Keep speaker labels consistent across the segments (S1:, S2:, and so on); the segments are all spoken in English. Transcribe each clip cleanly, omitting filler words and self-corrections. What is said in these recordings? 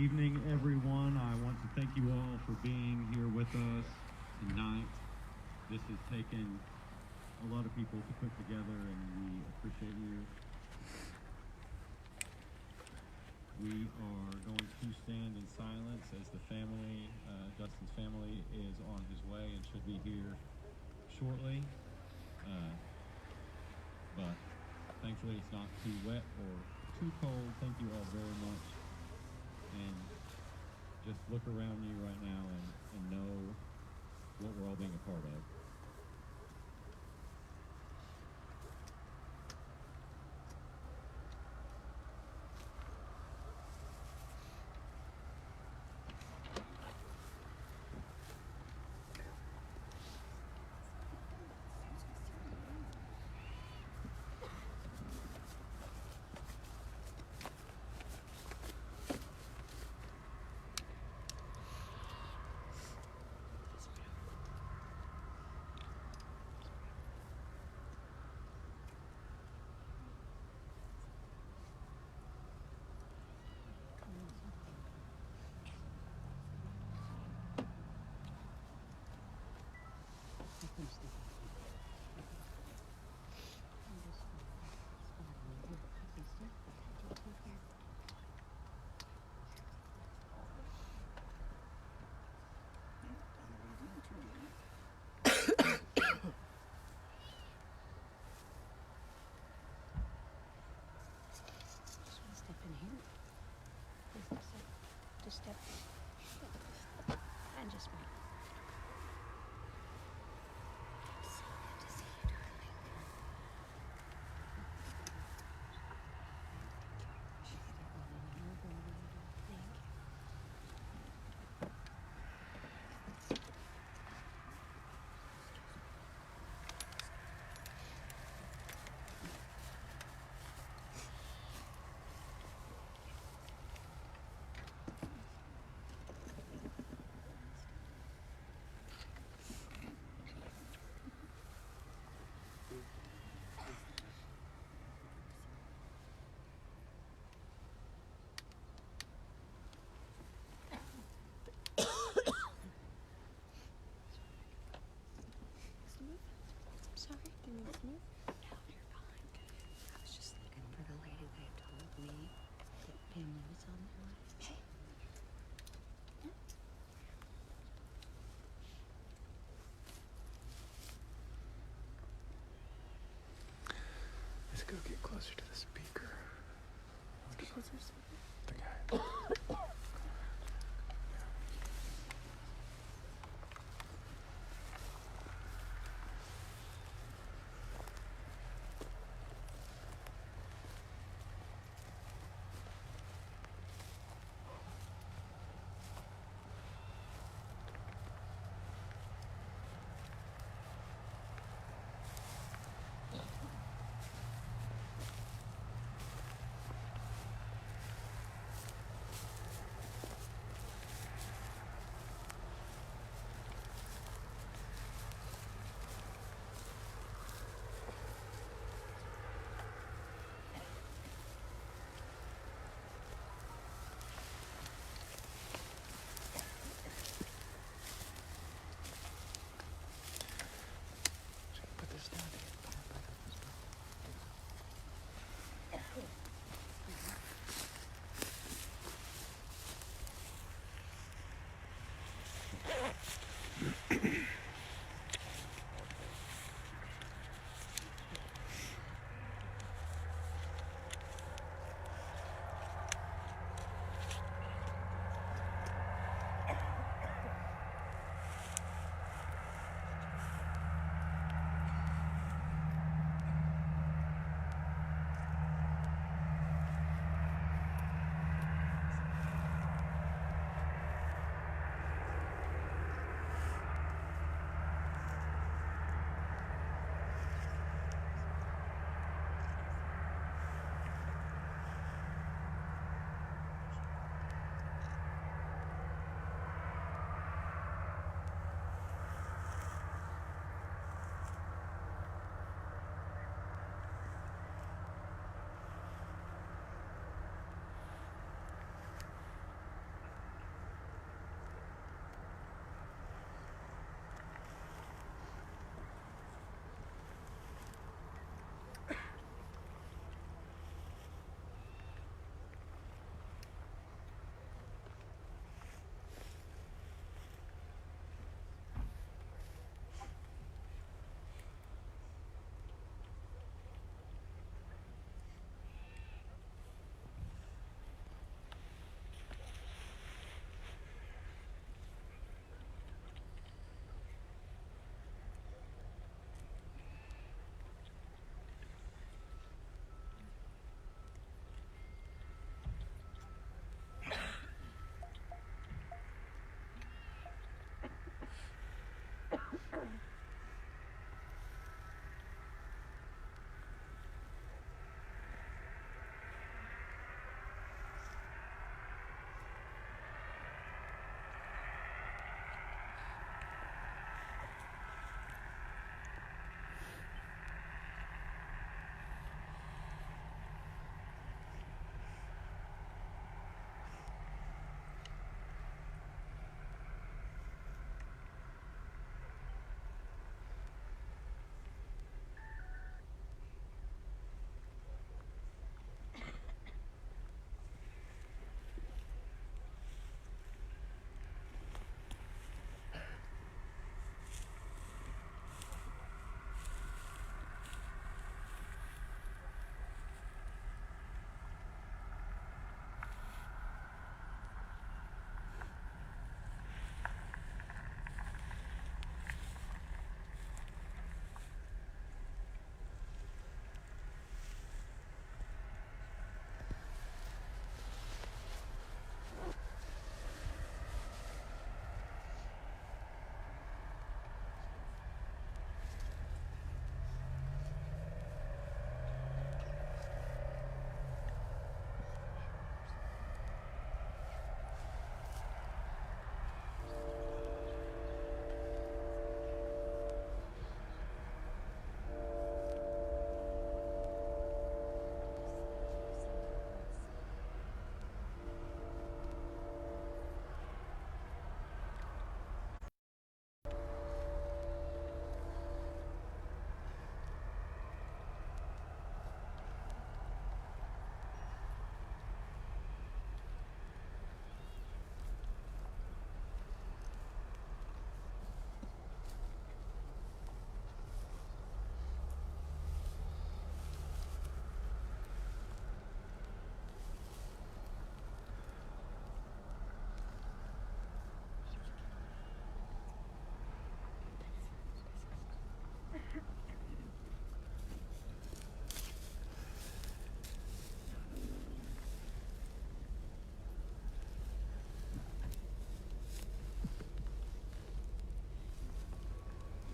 S1: evening, everyone. I want to thank you all for being here with us tonight. This has taken a lot of people to put together, and we appreciate you. We are going to stand in silence as the family, Dustin's family, is on his way and should be here shortly. But thankfully it's not too wet or too cold. Thank you all very much. And just look around you right now and know what we're all being a part of.
S2: Step and just wait. So good to see you, darling. Sorry, can you move? No, you're fine. I was just looking for the lady that told me that family was on their way. Hey.
S3: Let's go get closer to the speaker.
S2: Get closer to the speaker.
S3: The guy.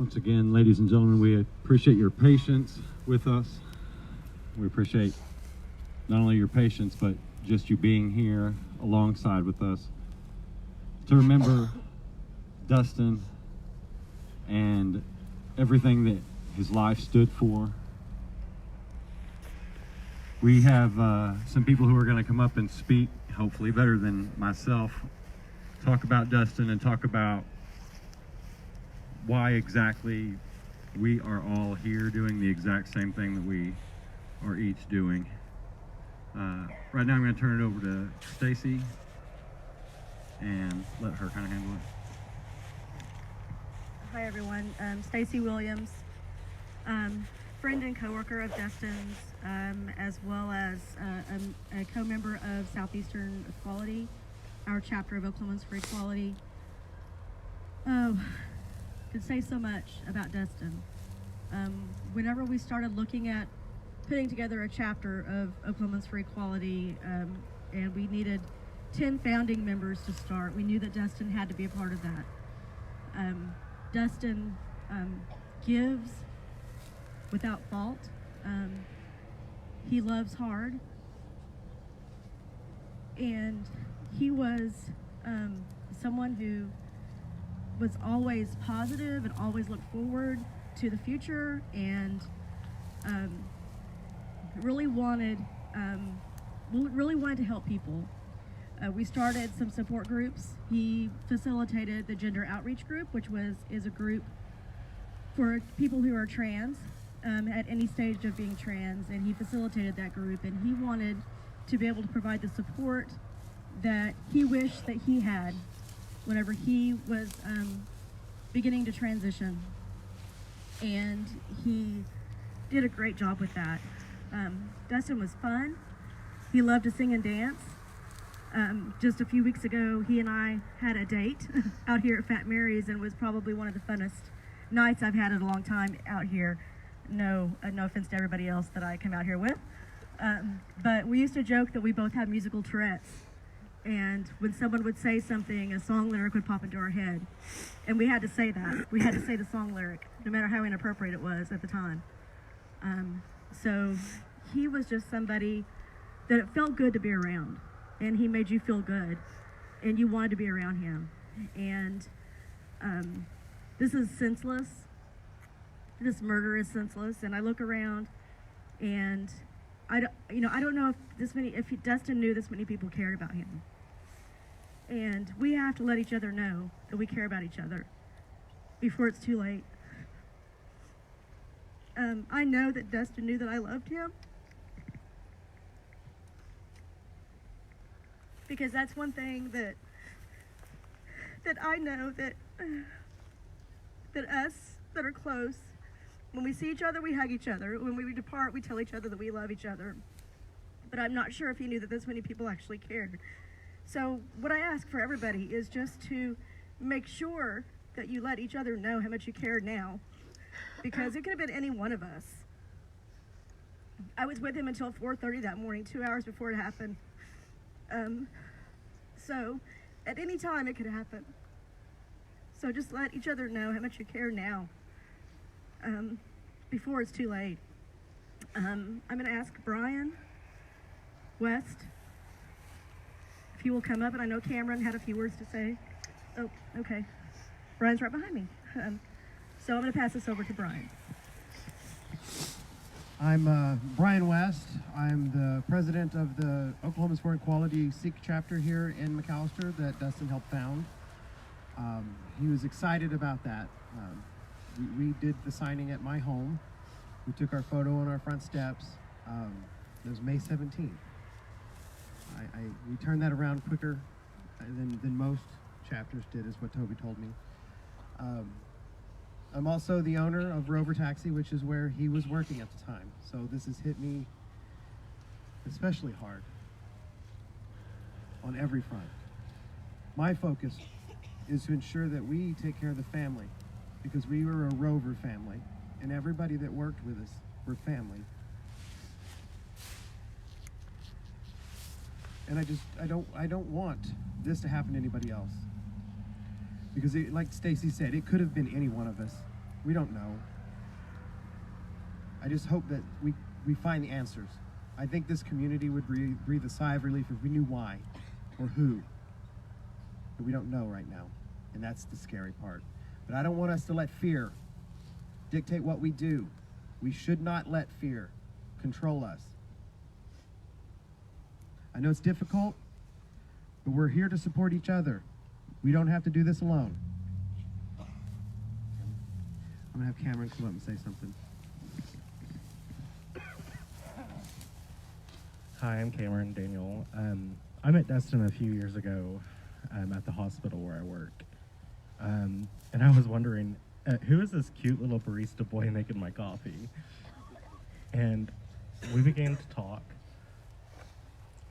S1: Once again, ladies and gentlemen, we appreciate your patience with us. We appreciate not only your patience, but just you being here alongside with us to remember Dustin and everything that his life stood for. We have some people who are going to come up and speak, hopefully better than myself, talk about Dustin and talk about why exactly we are all here doing the exact same thing that we are each doing. Right now I'm going to turn it over to Stacy and let her kind of handle it.
S4: Hi everyone, Stacy Williams, friend and coworker of Dustin's, as well as a co-member of Southeastern Equality, our chapter of Oklahomans for Equality. Oh, could say so much about Dustin. Whenever we started looking at putting together a chapter of Oklahomans for Equality, and we needed 10 founding members to start, we knew that Dustin had to be a part of that. Dustin gives without fault. He loves hard. And he was someone who was always positive and always looked forward to the future, and really wanted to help people. We started some support groups. He facilitated the Gender Outreach Group, which is a group for people who are trans at any stage of being trans, and he facilitated that group, and he wanted to be able to provide the support that he wished that he had whenever he was beginning to transition, and he did a great job with that. Dustin was fun. He loved to sing and dance. Just a few weeks ago, he and I had a date out here at Fat Mary's, and was probably one of the funnest nights I've had in a long time out here. No offense to everybody else that I come out here with. But we used to joke that we both have musical Tourette's. And when someone would say something, a song lyric would pop into our head. And we had to say that. We had to say the song lyric, no matter how inappropriate it was at the time. So he was just somebody that it felt good to be around. And he made you feel good. And you wanted to be around him. And this is senseless. This murder is senseless. And I look around, and I don't know if Dustin knew this many people cared about him. And we have to let each other know that we care about each other before it's too late. I know that Dustin knew that I loved him, because that's one thing that I know, that us that are close, when we see each other, we hug each other. When we depart, we tell each other that we love each other. But I'm not sure if he knew that this many people actually cared. So what I ask for everybody is just to make sure that you let each other know how much you care now, because it could have been any one of us. I was with him until 4:30 that morning, 2 hours before it happened. So at any time it could happen. So just let each other know how much you care now, before it's too late. I'm going to ask Brian West if he will come up, and I know Cameron had a few words to say. Oh, okay. Brian's right behind me. So I'm going to pass this over to Brian.
S5: I'm Brian West. I'm the president of the Oklahomans for Equality Sikh chapter here in McAllister that Dustin helped found. He was excited about that. We did the signing at my home. We took our photo on our front steps. It was May 17th. We turned that around quicker than most chapters did, is what Toby told me. I'm also the owner of Rover Taxi, which is where he was working at the time. So this has hit me especially hard on every front. My focus is to ensure that we take care of the family, because we were a Rover family, and everybody that worked with us were family. And I don't want this to happen to anybody else, because like Stacy said, it could have been any one of us. We don't know. I just hope that we find the answers. I think this community would breathe a sigh of relief if we knew why or who. But we don't know right now, and that's the scary part. But I don't want us to let fear dictate what we do. We should not let fear control us. I know it's difficult, but we're here to support each other. We don't have to do this alone. I'm gonna have Cameron come up and say something.
S6: Hi, I'm Cameron Daniel. I met Dustin a few years ago at the hospital where I work. And I was wondering, who is this cute little barista boy making my coffee? And we began to talk.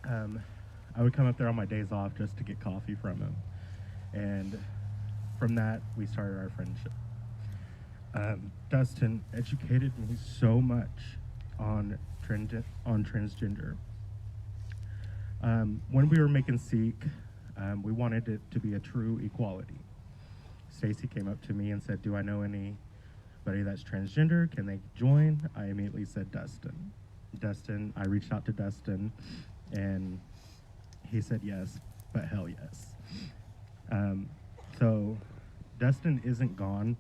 S6: I would come up there on my days off just to get coffee from him. And from that, we started our friendship. Dustin educated me so much on transgender. When we were making Seek, we wanted it to be a true equality. Stacy came up to me and said, "Do I know anybody that's transgender? Can they join?" I immediately said Dustin. I reached out to Dustin, and he said yes, but hell yes. So Dustin isn't gone.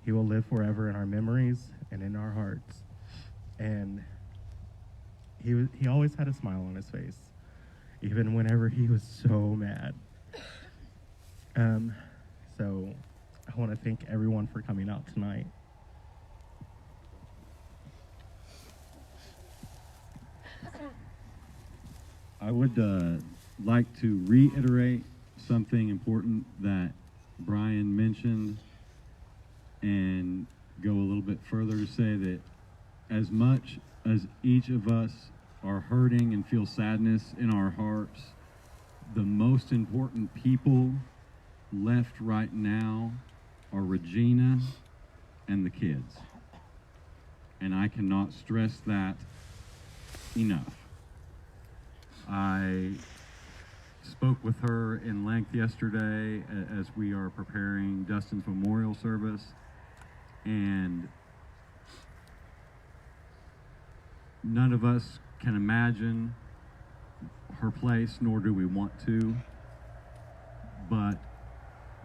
S6: He will live forever in our memories and in our hearts. And he always had a smile on his face, even whenever he was so mad. So I want to thank everyone for coming out tonight.
S1: I would like to reiterate something important that Brian mentioned and go a little bit further to say that as much as each of us are hurting and feel sadness in our hearts, the most important people left right now are Regina and the kids. And I cannot stress that enough. I spoke with her in length yesterday as we are preparing Dustin's memorial service, and none of us can imagine her place, nor do we want to. But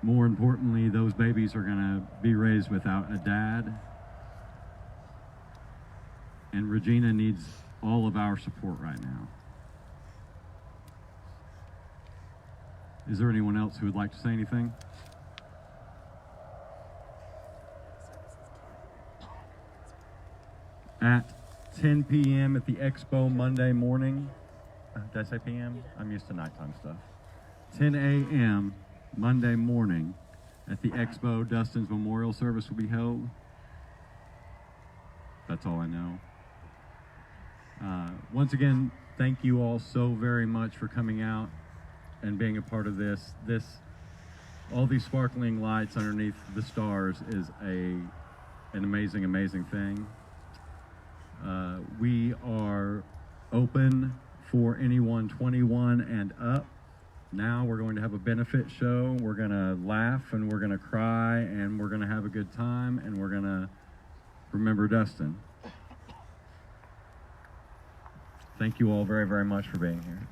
S1: more importantly, those babies are going to be raised without a dad. And Regina needs all of our support right now. Is there anyone else who would like to say anything? At 10 p.m. at the Expo Monday morning. Did I say p.m.? I'm used to nighttime stuff. 10 a.m. Monday morning at the Expo, Dustin's memorial service will be held. That's all I know. Once again, thank you all so very much for coming out and being a part of this. All these sparkling lights underneath the stars is an amazing, amazing thing. We are open for anyone 21 and up. Now we're going to have a benefit show. We're going to laugh and we're going to cry and we're going to have a good time and we're going to remember Dustin. Thank you all very, very much for being here.